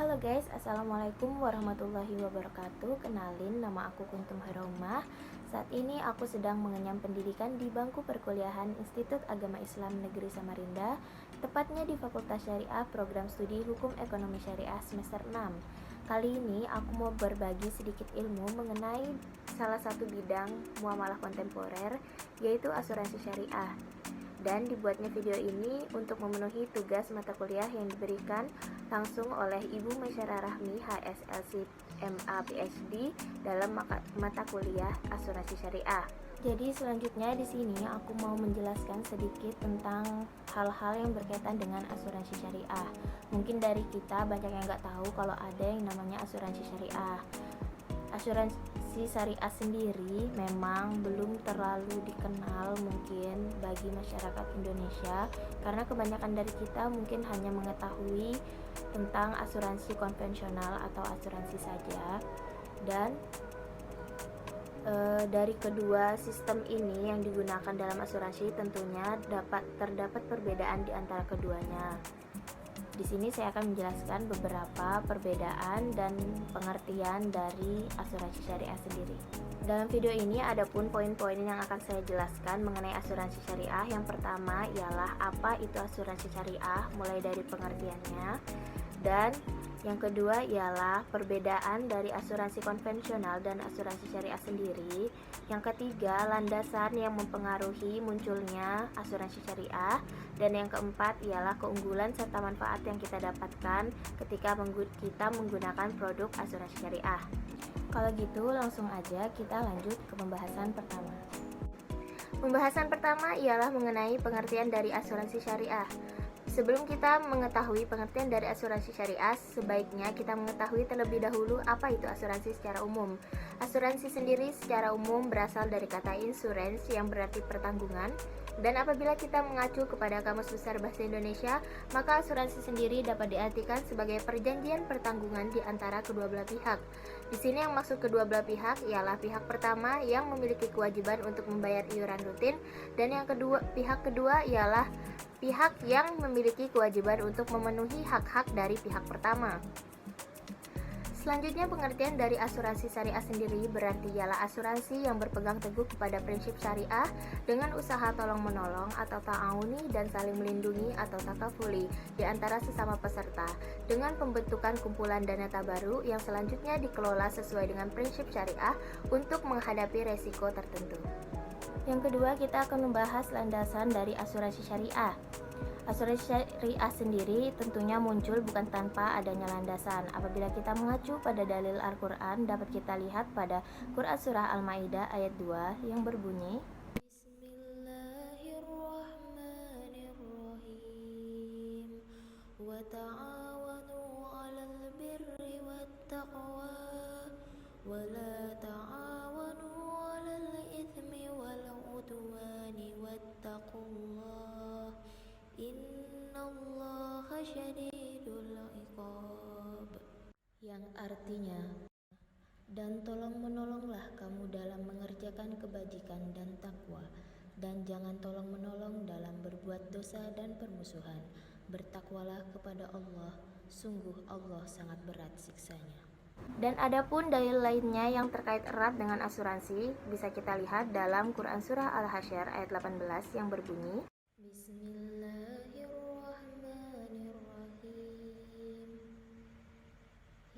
Halo guys, assalamualaikum warahmatullahi wabarakatuh. Kenalin, nama aku Kuntum Hairomah. Saat ini aku sedang mengenyam pendidikan di bangku perkuliahan Institut Agama Islam Negeri Samarinda, tepatnya di Fakultas Syariah Program Studi Hukum Ekonomi Syariah semester 6. Kali ini aku mau berbagi sedikit ilmu mengenai salah satu bidang muamalah kontemporer, yaitu asuransi syariah. Dan dibuatnya video ini untuk memenuhi tugas mata kuliah yang diberikan langsung oleh Ibu Maisyarah Rahmi, HSLC MA PhD dalam mata kuliah asuransi syariah. Jadi selanjutnya di sini aku mau menjelaskan sedikit tentang hal-hal yang berkaitan dengan asuransi syariah. Mungkin dari kita banyak yang nggak tahu kalau ada yang namanya asuransi syariah. Asuransi syariah sendiri memang belum terlalu dikenal mungkin bagi masyarakat Indonesia, karena kebanyakan dari kita mungkin hanya mengetahui tentang asuransi konvensional atau asuransi saja. Dan dari kedua sistem ini yang digunakan dalam asuransi tentunya terdapat perbedaan di antara keduanya. Di sini saya akan menjelaskan beberapa perbedaan dan pengertian dari asuransi syariah sendiri. Dalam video ini ada pun poin-poin yang akan saya jelaskan mengenai asuransi syariah. Yang pertama ialah apa itu asuransi syariah, mulai dari pengertiannya. Dan yang kedua ialah perbedaan dari asuransi konvensional dan asuransi syariah sendiri. Yang ketiga, landasan yang mempengaruhi munculnya asuransi syariah. Dan yang keempat ialah keunggulan serta manfaat yang kita dapatkan ketika kita menggunakan produk asuransi syariah. Kalau gitu langsung aja kita lanjut ke pembahasan pertama. Pembahasan pertama ialah mengenai pengertian dari asuransi syariah. Sebelum kita mengetahui pengertian dari asuransi syariah, sebaiknya kita mengetahui terlebih dahulu apa itu asuransi secara umum. Asuransi sendiri secara umum berasal dari kata insurance yang berarti pertanggungan. Dan apabila kita mengacu kepada Kamus Besar Bahasa Indonesia, maka asuransi sendiri dapat diartikan sebagai perjanjian pertanggungan di antara kedua belah pihak. Di sini yang maksud kedua belah pihak ialah pihak pertama yang memiliki kewajiban untuk membayar iuran rutin, dan yang pihak kedua ialah pihak yang memiliki kewajiban untuk memenuhi hak-hak dari pihak pertama. Selanjutnya, pengertian dari asuransi syariah sendiri berarti ialah asuransi yang berpegang teguh kepada prinsip syariah dengan usaha tolong-menolong atau ta'awuni dan saling melindungi atau takafuli di antara sesama peserta dengan pembentukan kumpulan dana tabaru yang selanjutnya dikelola sesuai dengan prinsip syariah untuk menghadapi resiko tertentu. Yang kedua, kita akan membahas landasan dari asuransi syariah. Asuransi syariah sendiri tentunya muncul bukan tanpa adanya landasan. Apabila kita mengacu pada dalil Al-Quran, dapat kita lihat pada Quran Surah Al-Ma'idah ayat 2 yang berbunyi, Bismillahirrahmanirrahim, wa ta'awanu 'alal birri wattaqwa wa la ta'awanu 'alal itsmi wal 'udwani wattaqullah innallaha syadidul iqab, yang artinya, dan tolong-menolonglah kamu dalam mengerjakan kebajikan dan takwa, dan jangan tolong-menolong dalam berbuat dosa dan permusuhan. Bertakwalah kepada Allah, sungguh Allah sangat berat siksanya. Dan adapun dalil lainnya yang terkait erat dengan asuransi bisa kita lihat dalam Quran Surah Al-Hasyr ayat 18 yang berbunyi, Bismillahirrahmanirrahim,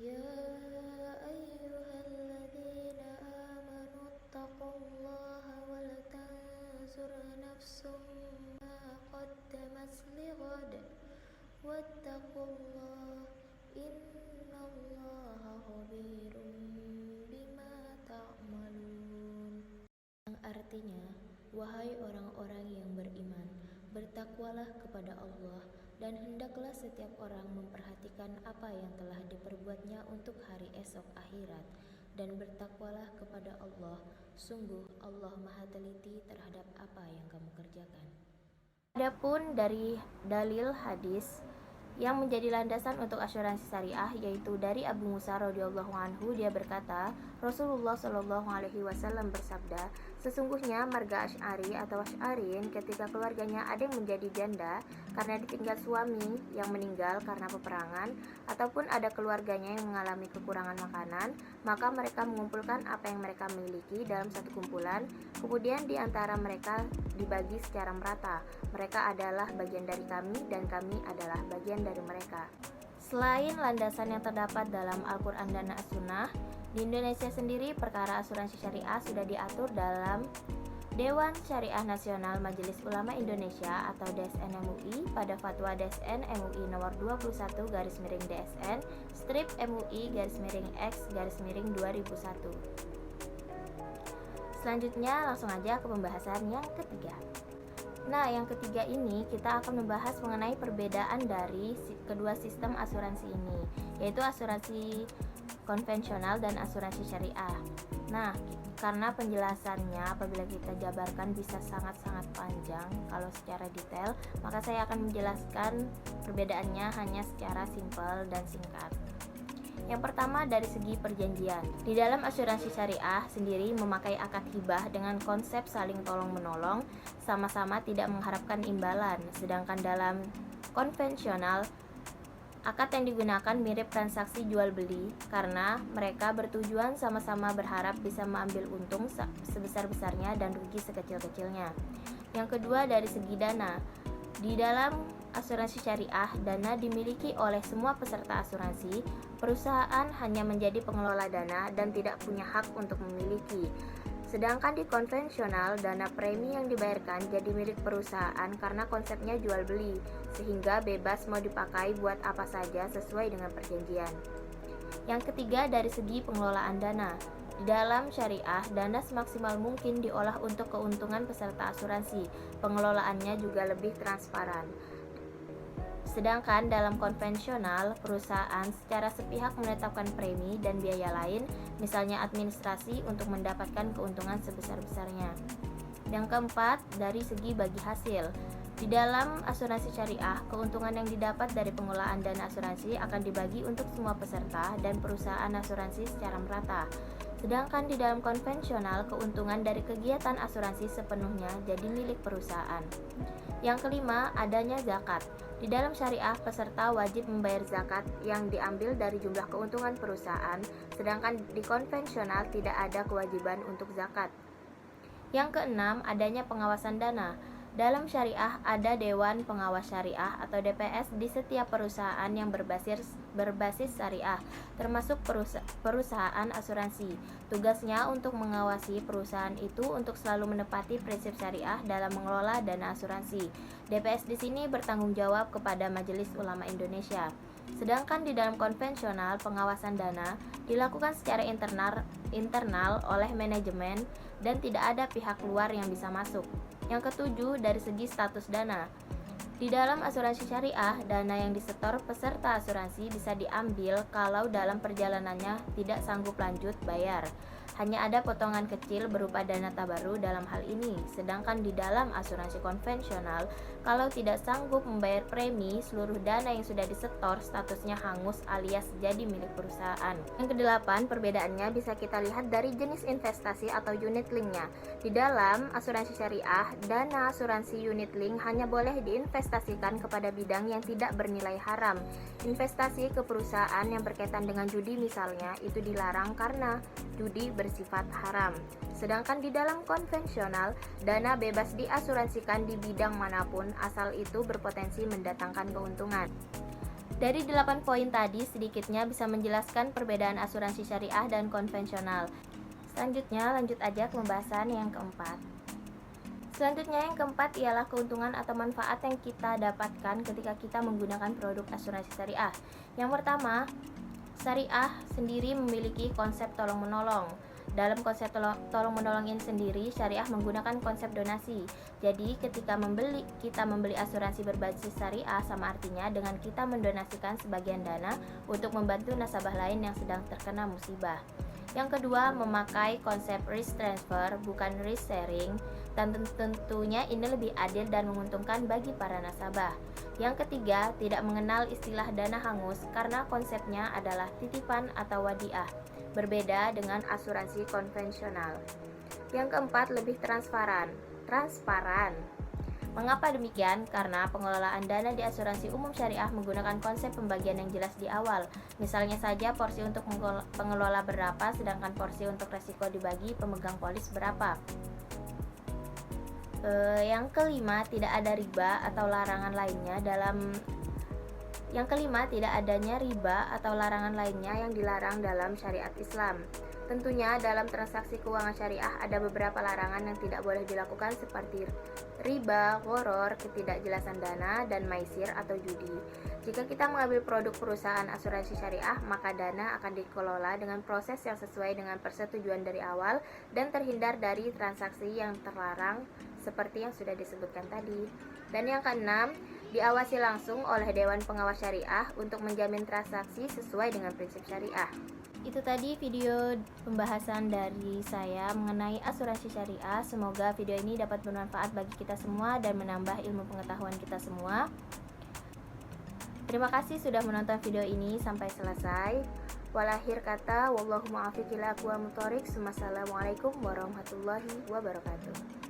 Ya ayyuhalladzina amanu taqullaha wal tanzur nafsum ma qaddamat lighad wattaqullah innallaha khabirum bima ta'malun, yang artinya, wahai orang-orang yang beriman, bertakwalah kepada Allah, dan hendaklah setiap orang memperhatikan apa yang telah diperbuatnya untuk hari esok akhirat, dan bertakwalah kepada Allah, sungguh Allah maha teliti terhadap apa yang kamu kerjakan. Adapun dari dalil hadis yang menjadi landasan untuk asuransi syariah, yaitu dari Abu Musa radhiyallahu anhu. Dia berkata, Rasulullah shallallahu alaihi wasallam bersabda, sesungguhnya marga Asy'ari atau Asy'arin ketika keluarganya ada yang menjadi janda karena ditinggal suami yang meninggal karena peperangan, ataupun ada keluarganya yang mengalami kekurangan makanan, maka mereka mengumpulkan apa yang mereka miliki dalam satu kumpulan, kemudian di antara mereka dibagi secara merata. Mereka adalah bagian dari kami dan kami adalah bagian dari mereka. Selain landasan yang terdapat dalam Al-Quran dan As-Sunnah, di Indonesia sendiri perkara asuransi syariah sudah diatur dalam Dewan Syariah Nasional Majelis Ulama Indonesia atau DSN MUI pada Fatwa DSN MUI nomor 21/DSN strip MUI-X-2001. Selanjutnya langsung aja ke pembahasan yang ketiga. Nah, yang ketiga ini kita akan membahas mengenai perbedaan dari kedua sistem asuransi ini, yaitu asuransi konvensional dan asuransi syariah. Nah, karena penjelasannya apabila kita jabarkan bisa sangat-sangat panjang kalau secara detail, maka saya akan menjelaskan perbedaannya hanya secara simpel dan singkat. Yang pertama dari segi perjanjian. Di dalam asuransi syariah sendiri memakai akad hibah dengan konsep saling tolong-menolong, sama-sama tidak mengharapkan imbalan. Sedangkan dalam konvensional, akad yang digunakan mirip transaksi jual beli karena mereka bertujuan sama-sama berharap bisa mengambil untung sebesar-besarnya dan rugi sekecil-kecilnya. Yang kedua dari segi dana. Di dalam asuransi syariah, dana dimiliki oleh semua peserta asuransi. Perusahaan hanya menjadi pengelola dana dan tidak punya hak untuk memiliki. Sedangkan di konvensional, dana premi yang dibayarkan jadi milik perusahaan karena konsepnya jual beli, sehingga bebas mau dipakai buat apa saja sesuai dengan perjanjian. Yang ketiga dari segi pengelolaan dana. Di dalam syariah, dana semaksimal mungkin diolah untuk keuntungan peserta asuransi. Pengelolaannya juga lebih transparan. Sedangkan dalam konvensional, perusahaan secara sepihak menetapkan premi dan biaya lain, misalnya administrasi, untuk mendapatkan keuntungan sebesar-besarnya. Yang keempat, dari segi bagi hasil. Di dalam asuransi syariah, keuntungan yang didapat dari pengelolaan dana asuransi akan dibagi untuk semua peserta dan perusahaan asuransi secara merata. Sedangkan di dalam konvensional, keuntungan dari kegiatan asuransi sepenuhnya jadi milik perusahaan. Yang kelima, adanya zakat. Di dalam syariah, peserta wajib membayar zakat yang diambil dari jumlah keuntungan perusahaan, sedangkan di konvensional tidak ada kewajiban untuk zakat. Yang keenam, adanya pengawasan dana. Dalam syariah ada Dewan Pengawas Syariah atau DPS di setiap perusahaan yang berbasis syariah, termasuk perusahaan asuransi. Tugasnya untuk mengawasi perusahaan itu untuk selalu menepati prinsip syariah dalam mengelola dana asuransi. DPS di sini bertanggung jawab kepada Majelis Ulama Indonesia. Sedangkan di dalam konvensional, pengawasan dana dilakukan secara internal oleh manajemen dan tidak ada pihak luar yang bisa masuk. Yang ketujuh, dari segi status dana. Di dalam asuransi syariah, dana yang disetor peserta asuransi bisa diambil kalau dalam perjalanannya tidak sanggup lanjut bayar. Hanya ada potongan kecil berupa dana tabaru dalam hal ini. Sedangkan di dalam asuransi konvensional, kalau tidak sanggup membayar premi, seluruh dana yang sudah disetor statusnya hangus alias jadi milik perusahaan. Yang kedelapan, perbedaannya bisa kita lihat dari jenis investasi atau unit linknya. Di dalam asuransi syariah, dana asuransi unit link hanya boleh diinvestasikan kepada bidang yang tidak bernilai haram. Investasi ke perusahaan yang berkaitan dengan judi misalnya, itu dilarang karena judi bersifat haram. Sedangkan di dalam konvensional, dana bebas diasuransikan di bidang manapun asal itu berpotensi mendatangkan keuntungan. Dari 8 poin tadi sedikitnya bisa menjelaskan perbedaan asuransi syariah dan konvensional. Selanjutnya lanjut aja ke pembahasan yang keempat. Selanjutnya yang keempat ialah keuntungan atau manfaat yang kita dapatkan ketika kita menggunakan produk asuransi syariah. Yang pertama, syariah sendiri memiliki konsep tolong-menolong. Dalam konsep tolong-menolong ini sendiri, syariah menggunakan konsep donasi. Jadi ketika kita membeli asuransi berbasis syariah, sama artinya dengan kita mendonasikan sebagian dana untuk membantu nasabah lain yang sedang terkena musibah. Yang kedua, memakai konsep risk transfer bukan risk sharing, dan tentunya ini lebih adil dan menguntungkan bagi para nasabah. Yang ketiga, tidak mengenal istilah dana hangus karena konsepnya adalah titipan atau wadiah, berbeda dengan asuransi konvensional. Yang keempat, lebih transparan. Mengapa demikian? Karena pengelolaan dana di asuransi umum syariah menggunakan konsep pembagian yang jelas di awal. Misalnya saja porsi untuk pengelola berapa, sedangkan porsi untuk resiko dibagi pemegang polis berapa. Yang kelima, tidak ada riba atau larangan lainnya Yang kelima, tidak adanya riba atau larangan lainnya yang dilarang dalam syariat Islam. Tentunya dalam transaksi keuangan syariah ada beberapa larangan yang tidak boleh dilakukan seperti riba, gharar, ketidakjelasan dana, dan maisir atau judi. Jika kita mengambil produk perusahaan asuransi syariah, maka dana akan dikelola dengan proses yang sesuai dengan persetujuan dari awal dan terhindar dari transaksi yang terlarang seperti yang sudah disebutkan tadi. Dan yang keenam, diawasi langsung oleh Dewan Pengawas Syariah untuk menjamin transaksi sesuai dengan prinsip syariah. Itu tadi video pembahasan dari saya mengenai asuransi syariah. Semoga video ini dapat bermanfaat bagi kita semua dan menambah ilmu pengetahuan kita semua. Terima kasih sudah menonton video ini sampai selesai. Walakhir kata, wallahu muwaffiq ila aqwamit thoriq. Wassalamualaikum warahmatullahi wabarakatuh.